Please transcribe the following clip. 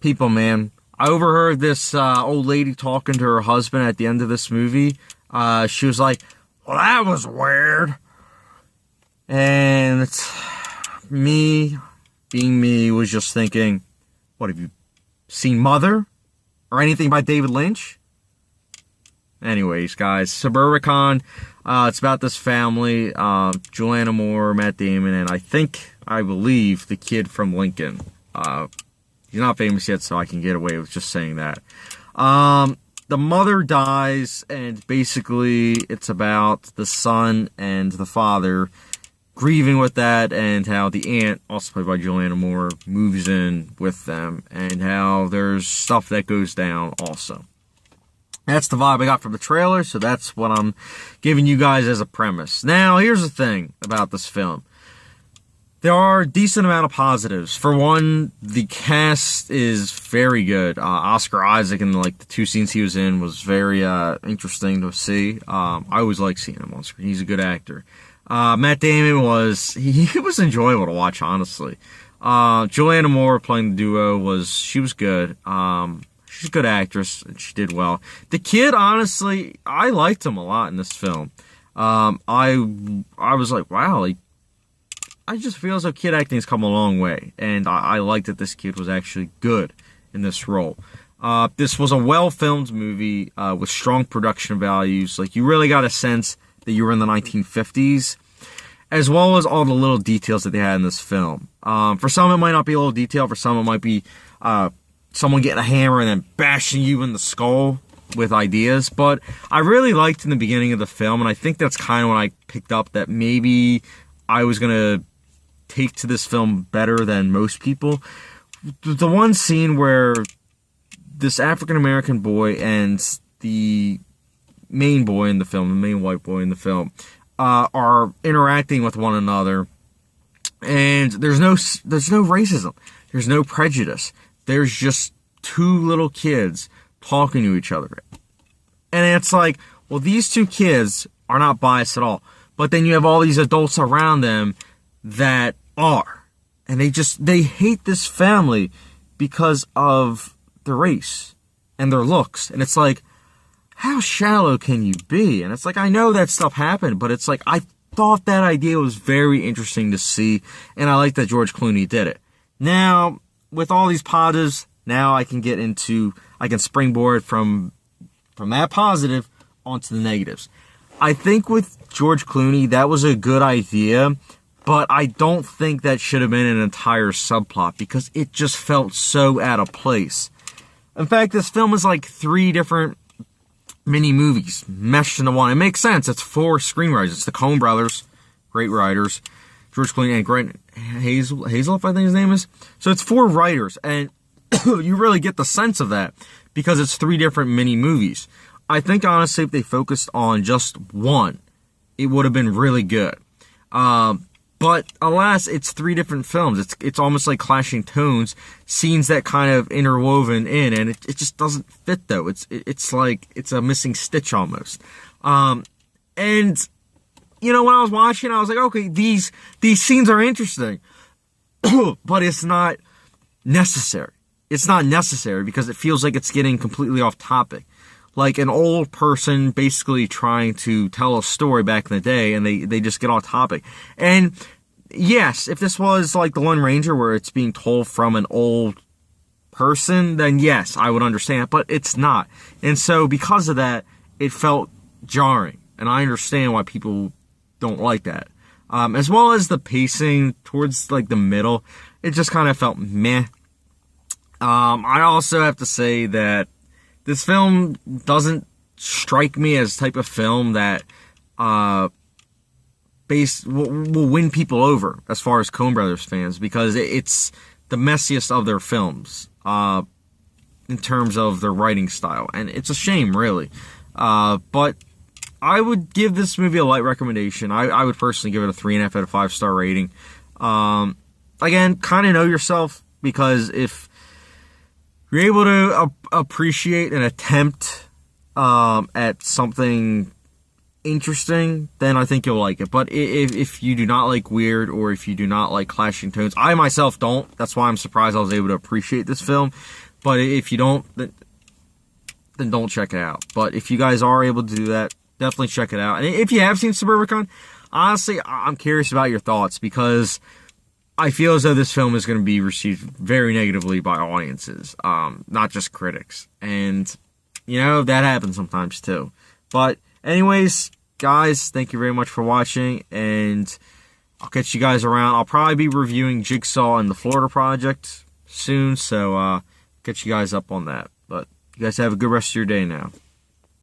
people, man. I overheard this old lady talking to her husband at the end of this movie. She was like, well, that was weird. And it's me, being me, was just thinking, what, have you seen Mother? Or anything by David Lynch? Anyways, guys, Suburbicon, it's about this family, Julianne Moore, Matt Damon, and I believe, the kid from Lincoln. He's not famous yet, so I can get away with just saying that. The mother dies, and basically it's about the son and the father grieving with that, and how the aunt, also played by Julianne Moore, moves in with them, and how there's stuff that goes down also. That's the vibe I got from the trailer, so that's what I'm giving you guys as a premise. Now, here's the thing about this film. There are a decent amount of positives. For one, the cast is very good. Oscar Isaac in the 2 scenes he was in was very interesting to see. I always like seeing him on screen. He's a good actor. Matt Damon was enjoyable to watch, honestly. Julianne Moore playing the duo she was good. She's a good actress, and she did well. The kid, honestly, I liked him a lot in this film. I was like, wow, I just feel as though kid acting has come a long way, and I like that this kid was actually good in this role. This was a well-filmed movie with strong production values. You really got a sense that you were in the 1950s, as well as all the little details that they had in this film. For some, it might not be a little detail. For some, it might be someone getting a hammer and then bashing you in the skull with ideas. But I really liked in the beginning of the film, and I think that's kind of when I picked up that maybe I was going to take to this film better than most people. The one scene where this African-American boy and the main boy in the film, the main white boy in the film, are interacting with one another, and there's no racism, there's no prejudice, there's just two little kids talking to each other, and it's like, well, these two kids are not biased at all, but then you have all these adults around them that are, and they hate this family because of their race and their looks, and it's like, how shallow can you be? And it's like, I know that stuff happened, but it's like, I thought that idea was very interesting to see, and I like that George Clooney did it. Now, with all these positives, now I can springboard from that positive onto the negatives. I think with George Clooney, that was a good idea, but I don't think that should have been an entire subplot, because it just felt so out of place. In fact, this film is like 3 different mini movies meshed into one. It makes sense. It's 4 screenwriters. It's the Coen brothers, great writers, George Clooney and Grant Hazelhoff, I think his name is. So it's 4 writers, and you really get the sense of that because it's 3 different mini movies. I think honestly, if they focused on just one, it would have been really good. But alas, it's 3 different films. It's almost like clashing tones, scenes that kind of interwoven in, and it just doesn't fit though. It's like it's a missing stitch almost. And when I was watching, I was like, okay, these scenes are interesting, but it's not necessary. It's not necessary because it feels like it's getting completely off topic. Like an old person basically trying to tell a story back in the day, and they just get off topic. And yes, if this was like The Lone Ranger, where it's being told from an old person, then yes, I would understand, but it's not. And so because of that, it felt jarring, and I understand why people don't like that. As well as the pacing towards like the middle, it just kind of felt meh. I also have to say that this film doesn't strike me as the type of film that will win people over as far as Coen Brothers fans, because it's the messiest of their films in terms of their writing style, and it's a shame, really. But I would give this movie a light recommendation. I would personally give it a 3.5 out of 5-star rating. Again, kind of know yourself, because if you're able to appreciate an attempt at something interesting, then I think you'll like it. But if you do not like weird, or if you do not like clashing tones, I myself don't. That's why I'm surprised I was able to appreciate this film. But if you don't, then don't check it out. But if you guys are able to do that, definitely check it out. And if you have seen Suburbicon, honestly, I'm curious about your thoughts, because I feel as though this film is going to be received very negatively by audiences, not just critics. And, you know, that happens sometimes too. But anyways, guys, thank you very much for watching, and I'll catch you guys around. I'll probably be reviewing Jigsaw and the Florida Project soon, so catch you guys up on that. But you guys have a good rest of your day now.